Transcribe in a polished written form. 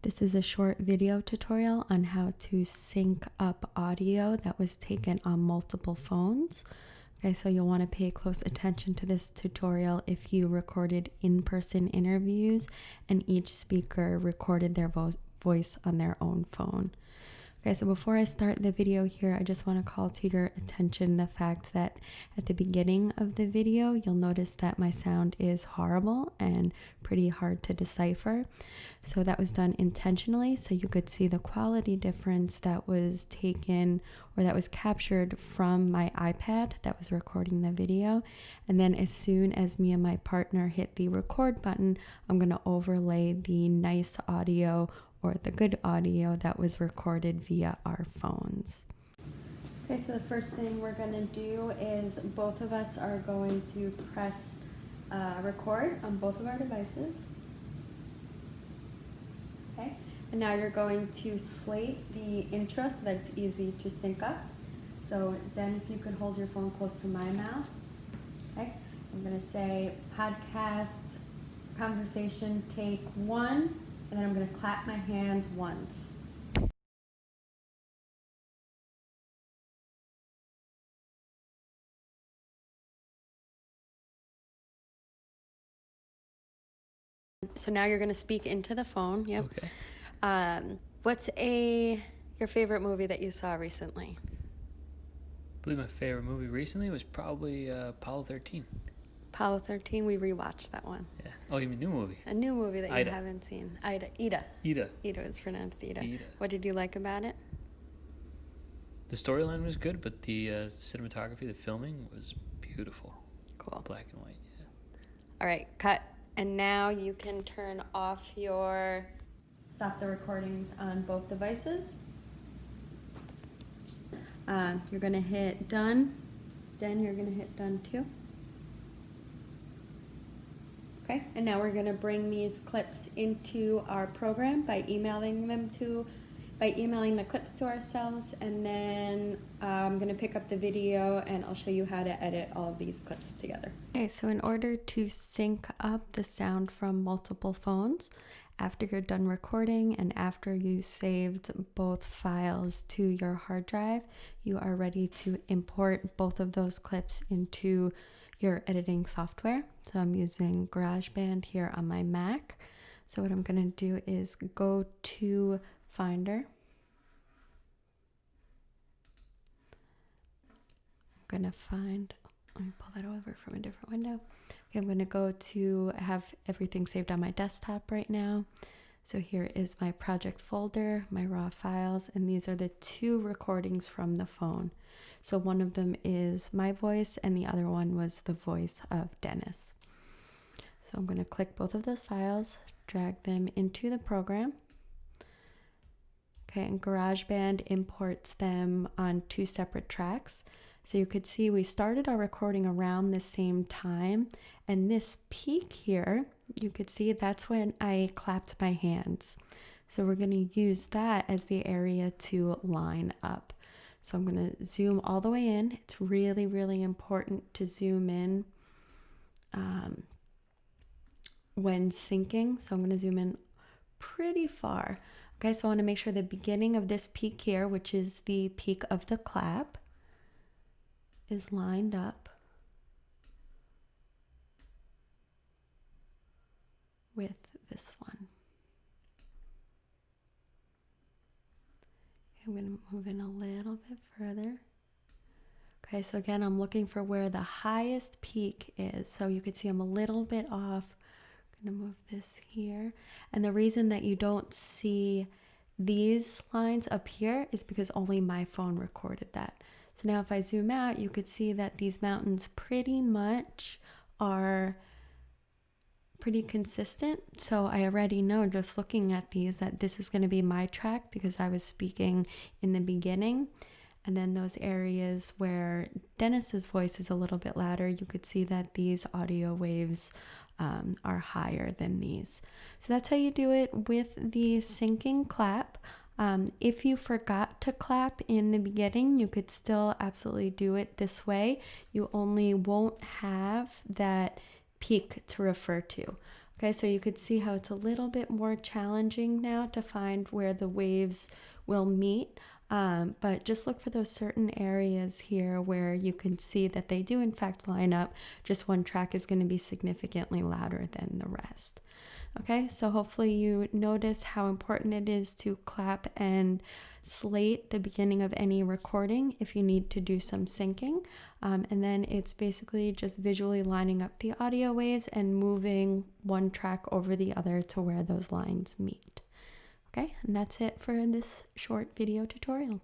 This is a short video tutorial on how to sync up audio that was taken on multiple phones. Okay, so you'll want to pay close attention to this tutorial if you recorded in-person interviews and each speaker recorded their voice on their own phone. Okay, so before I start the video here, I just want to call to your attention the fact that at the beginning of the video, you'll notice that my sound is horrible and pretty hard to decipher. So that was done intentionally so you could see the quality difference that was taken or that was captured from my iPad that was recording the video. And then as soon as me and my partner hit the record button, I'm going to overlay the nice audio or the good audio that was recorded via our phones. Okay, so the first thing we're going to do is both of us are going to press record on both of our devices. Okay, and now you're going to slate the intro so that it's easy to sync up. So then if you could hold your phone close to my mouth. Okay, I'm going to say podcast, conversation, take one. And then I'm going to clap my hands once. So now you're going to speak into the phone. Yep. Okay. What's your favorite movie that you saw recently? I believe my favorite movie recently was probably Apollo 13. Apollo 13, we rewatched that one. Yeah. Oh, you mean new movie? A new movie that you Ida. haven't seen. Ida. Ida. Ida is pronounced Ida. Ida. What did you like about it? The storyline was good, but the cinematography, the filming was beautiful. Cool. Black and white, yeah. All right, cut. And now you can turn off stop the recordings on both devices. You're going to hit done. Then you're going to hit done too. Okay, and now we're going to bring these clips into our program by emailing the clips to ourselves, and then I'm going to pick up the video and I'll show you how to edit all of these clips together. Okay, so in order to sync up the sound from multiple phones, after you're done recording and after you saved both files to your hard drive, you are ready to import both of those clips into your editing software. So I'm using GarageBand here on my Mac. So what I'm going to do is go to Finder. I'm going to let me pull that over from a different window. Okay, I'm going to go to have everything saved on my desktop right now. So here is my project folder, my raw files, and these are the two recordings from the phone. So one of them is my voice and the other one was the voice of Dennis. So I'm going to click both of those files, drag them into the program. Okay, and GarageBand imports them on two separate tracks. So you could see we started our recording around the same time, and this peak here, you could see that's when I clapped my hands. So we're going to use that as the area to line up. So I'm going to zoom all the way in. It's really, really important to zoom in when syncing. So I'm going to zoom in pretty far. Okay, so I want to make sure the beginning of this peak here, which is the peak of the clap, is lined up with this one. I'm going to move in a little bit further. Okay, so again, I'm looking for where the highest peak is. So you can see I'm a little bit off. I'm going to move this here. And the reason that you don't see these lines up here is because only my phone recorded that. So now if I zoom out, you could see that these mountains pretty much are pretty consistent. So I already know just looking at these that this is going to be my track because I was speaking in the beginning. And then those areas where Dennis's voice is a little bit louder, you could see that these audio waves are higher than these. So that's how you do it with the syncing clap. If you forgot to clap in the beginning, you could still absolutely do it this way. You only won't have that peak to refer to. Okay, so you could see how it's a little bit more challenging now to find where the waves will meet. But just look for those certain areas here where you can see that they do in fact line up. Just one track is going to be significantly louder than the rest. Okay, so hopefully you notice how important it is to clap and slate the beginning of any recording if you need to do some syncing. And then it's basically just visually lining up the audio waves and moving one track over the other to where those lines meet. Okay, and that's it for this short video tutorial.